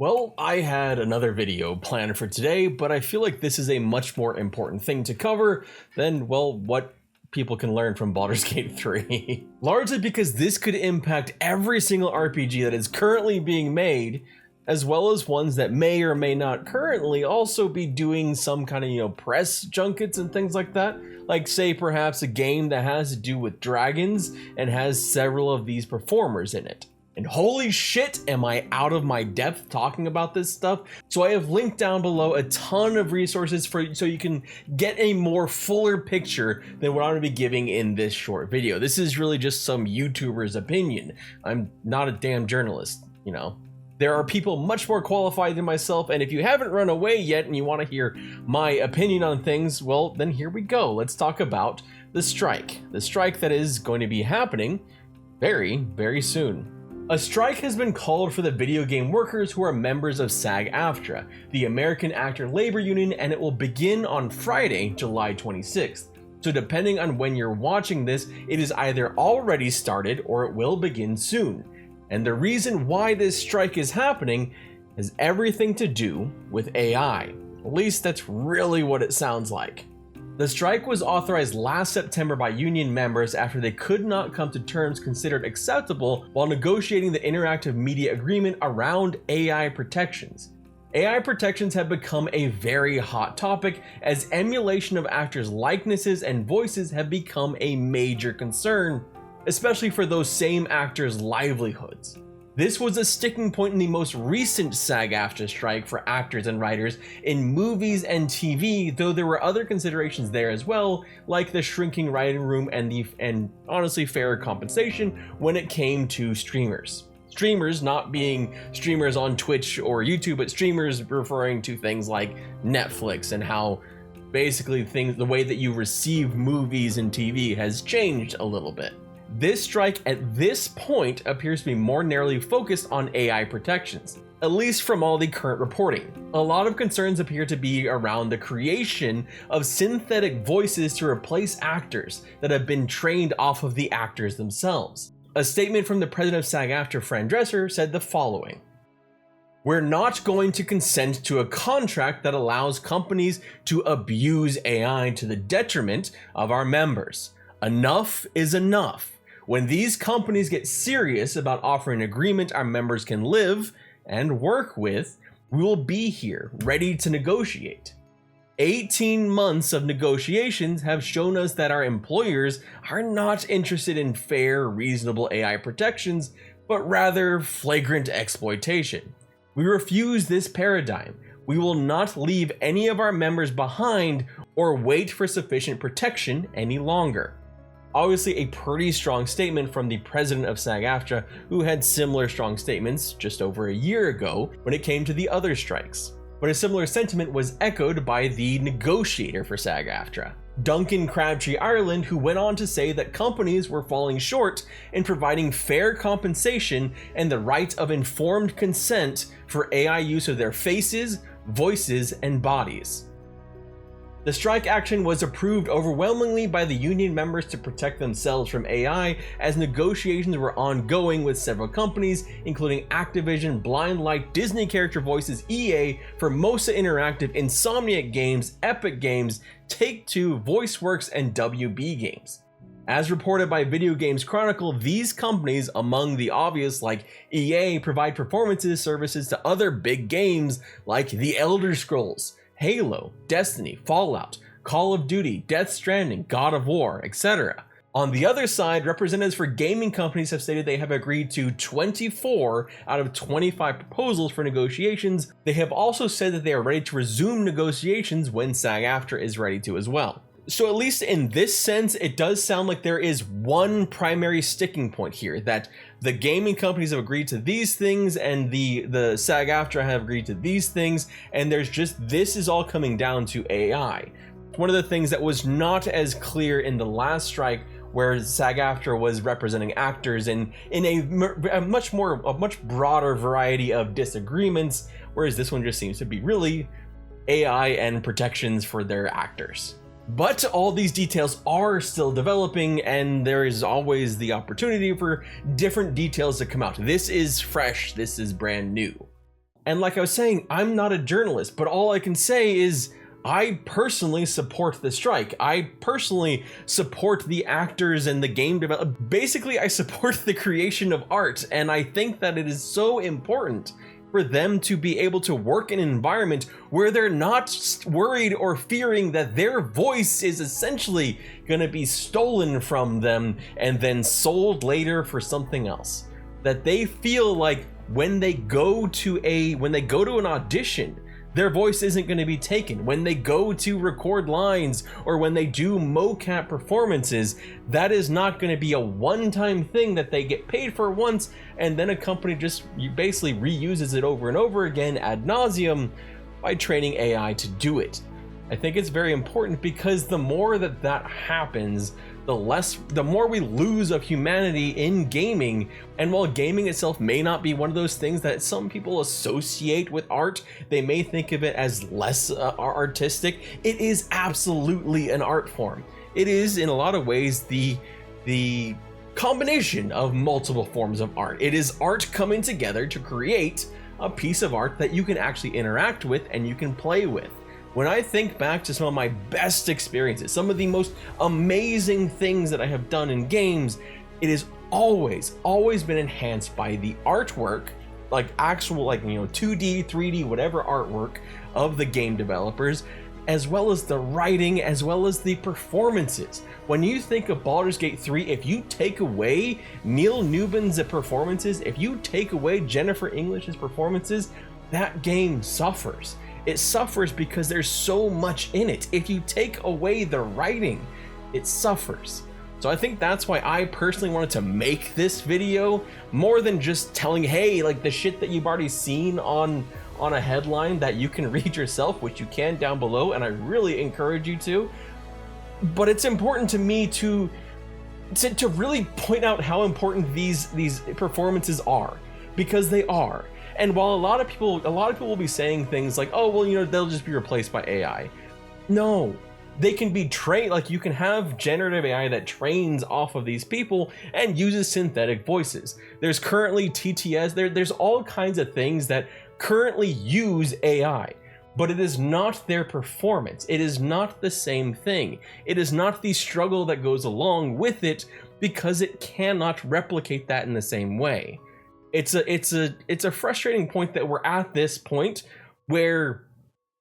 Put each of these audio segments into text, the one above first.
Well, I had another video planned for today, but I feel like this is a much more important thing to cover than, well, what people can learn from Baldur's Gate 3. Largely because this could impact every single RPG that is currently being made, as well as ones that may or may not currently also be doing some kind of, press junkets and things like that. Like, say, perhaps a game that has to do with dragons and has several of these performers in it. And holy shit, am I out of my depth talking about this stuff? So I have linked down below a ton of resources so you can get a more fuller picture than what I'm going to be giving in this short video. This is really just some YouTuber's opinion. I'm not a damn journalist, There are people much more qualified than myself, and if you haven't run away yet and you want to hear my opinion on things, well, then here we go. Let's talk about the strike. The strike that is going to be happening very, very soon. A strike has been called for the video game workers who are members of SAG-AFTRA, the American Actor Labor Union, and it will begin on Friday, July 26th. So depending on when you're watching this, it is either already started or it will begin soon. And the reason why this strike is happening has everything to do with AI. At least that's really what it sounds like. The strike was authorized last September by union members after they could not come to terms considered acceptable while negotiating the interactive media agreement around AI protections. AI protections have become a very hot topic as emulation of actors' likenesses and voices have become a major concern, especially for those same actors' livelihoods. This was a sticking point in the most recent SAG-AFTRA strike for actors and writers in movies and TV, though there were other considerations there as well, like the shrinking writing room and honestly fairer compensation when it came to streamers. Streamers not being streamers on Twitch or YouTube, but streamers referring to things like Netflix and how basically the way that you receive movies and TV has changed a little bit. This strike at this point appears to be more narrowly focused on AI protections, at least from all the current reporting. A lot of concerns appear to be around the creation of synthetic voices to replace actors that have been trained off of the actors themselves. A statement from the president of SAG-AFTRA, Fran Dresser, said the following: "We're not going to consent to a contract that allows companies to abuse AI to the detriment of our members. Enough is enough. When these companies get serious about offering an agreement our members can live and work with, we will be here, ready to negotiate. 18 months of negotiations have shown us that our employers are not interested in fair, reasonable AI protections, but rather flagrant exploitation. We refuse this paradigm. We will not leave any of our members behind or wait for sufficient protection any longer." Obviously a pretty strong statement from the president of SAG-AFTRA, who had similar strong statements just over a year ago when it came to the other strikes. But a similar sentiment was echoed by the negotiator for SAG-AFTRA, Duncan Crabtree Ireland, who went on to say that companies were falling short in providing fair compensation and the right of informed consent for AI use of their faces, voices, and bodies. The strike action was approved overwhelmingly by the union members to protect themselves from AI as negotiations were ongoing with several companies, including Activision, Blind Light, Disney Character Voices, EA, Formosa Interactive, Insomniac Games, Epic Games, Take-Two, VoiceWorks, and WB Games. As reported by Video Games Chronicle, these companies, among the obvious like EA, provide performances services to other big games like The Elder Scrolls, Halo, Destiny, Fallout, Call of Duty, Death Stranding, God of War, etc. On the other side, representatives for gaming companies have stated they have agreed to 24 out of 25 proposals for negotiations. They have also said that they are ready to resume negotiations when SAG-AFTRA is ready to as well. So at least in this sense, it does sound like there is one primary sticking point here, that the gaming companies have agreed to these things and the SAG-AFTRA have agreed to these things, and this is all coming down to AI. One of the things that was not as clear in the last strike, where SAG-AFTRA was representing actors in a much broader variety of disagreements, whereas this one just seems to be really AI and protections for their actors. But all these details are still developing, and there is always the opportunity for different details to come out. This is fresh, this is brand new. And like I was saying, I'm not a journalist, but all I can say is I personally support the strike. I personally support the actors and the game development. Basically, I support the creation of art, and I think that it is so important for them to be able to work in an environment where they're not worried or fearing that their voice is essentially gonna be stolen from them and then sold later for something else. That they feel like when they go to an audition, their voice isn't going to be taken. When they go to record lines or when they do mocap performances, that is not going to be a one-time thing that they get paid for once and then a company just basically reuses it over and over again ad nauseum by training AI to do it. I think it's very important because the more that happens, the more we lose of humanity in gaming. And while gaming itself may not be one of those things that some people associate with art, they may think of it as less artistic. It is absolutely an art form. It is in a lot of ways the combination of multiple forms of art. It is art coming together to create a piece of art that you can actually interact with and you can play with. When I think back to some of my best experiences, some of the most amazing things that I have done in games, it has always been enhanced by the artwork, like actual, 2D, 3D, whatever artwork of the game developers, as well as the writing, as well as the performances. When you think of Baldur's Gate 3, if you take away Neil Newbon's performances, if you take away Jennifer English's performances, that game suffers. It suffers because there's so much in it. If you take away the writing, it suffers. So I think that's why I personally wanted to make this video, more than just telling, hey, like the shit that you've already seen on a headline that you can read yourself, which you can down below, and I really encourage you to. But it's important to me to really point out how important these performances are, because they are. And while a lot of people will be saying things like, oh, well, they'll just be replaced by AI. No, they can be trained. Like, you can have generative AI that trains off of these people and uses synthetic voices. There's currently TTS, there's all kinds of things that currently use AI, but it is not their performance. It is not the same thing. It is not the struggle that goes along with it, because it cannot replicate that in the same way. It's a frustrating point that we're at this point where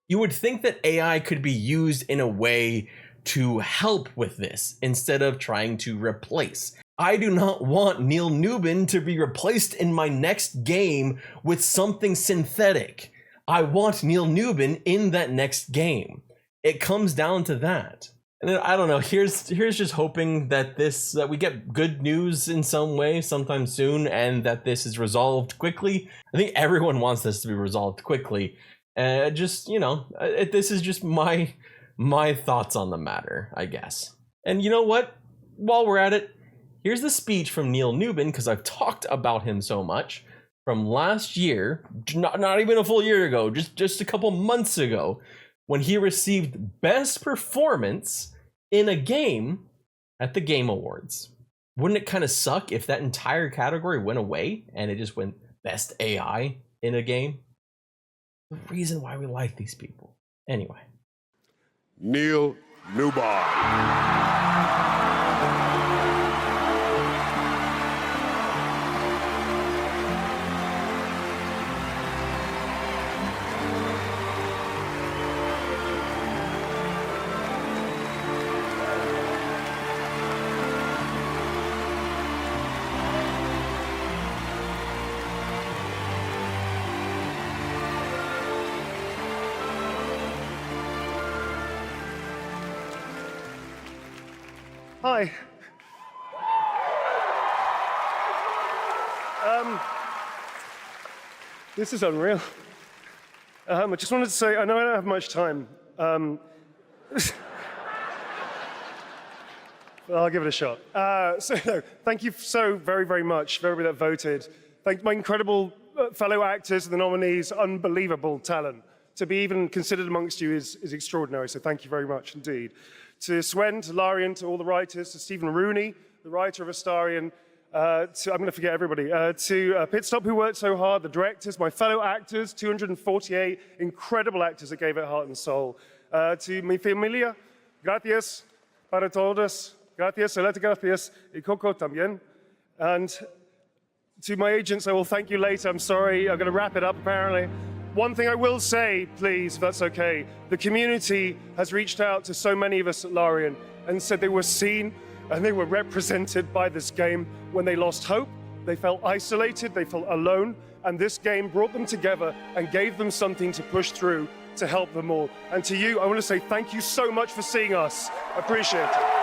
you would think that AI could be used in a way to help with this instead of trying to replace. I do not want Neil Newbon to be replaced in my next game with something synthetic. I want Neil Newbon in that next game. It comes down to that. And then, I don't know, here's just hoping that that we get good news in some way sometime soon, and that this is resolved quickly. I think everyone wants this to be resolved quickly. This is just my thoughts on the matter, I guess. And you know what? While we're at it, here's the speech from Neil Newbon, because I've talked about him so much, from last year, not even a full year ago, just a couple months ago, when he received Best Performance in a Game at the Game Awards. Wouldn't it kind of suck if that entire category went away and it just went Best AI in a Game? The reason why we like these people. Anyway. Neil Newbon. Hi. This is unreal. I just wanted to say, I know I don't have much time. But I'll give it a shot. Thank you so very, very much for everybody that voted. Thank my incredible fellow actors and the nominees. Unbelievable talent. To be even considered amongst you is extraordinary, so thank you very much indeed. To Swen, to Larian, to all the writers, to Stephen Rooney, the writer of Astarion, I'm going to forget everybody. To Pit Stop, who worked so hard, the directors, my fellow actors, 248 incredible actors that gave it heart and soul. To mi familia, gracias para todos. Gracias, solete gracias, y Coco también. And to my agents, I will thank you later. I'm sorry, I'm going to wrap it up apparently. One thing I will say, please, if that's okay, the community has reached out to so many of us at Larian and said they were seen and they were represented by this game when they lost hope, they felt isolated, they felt alone, and this game brought them together and gave them something to push through to help them all. And to you, I want to say thank you so much for seeing us. Appreciate it.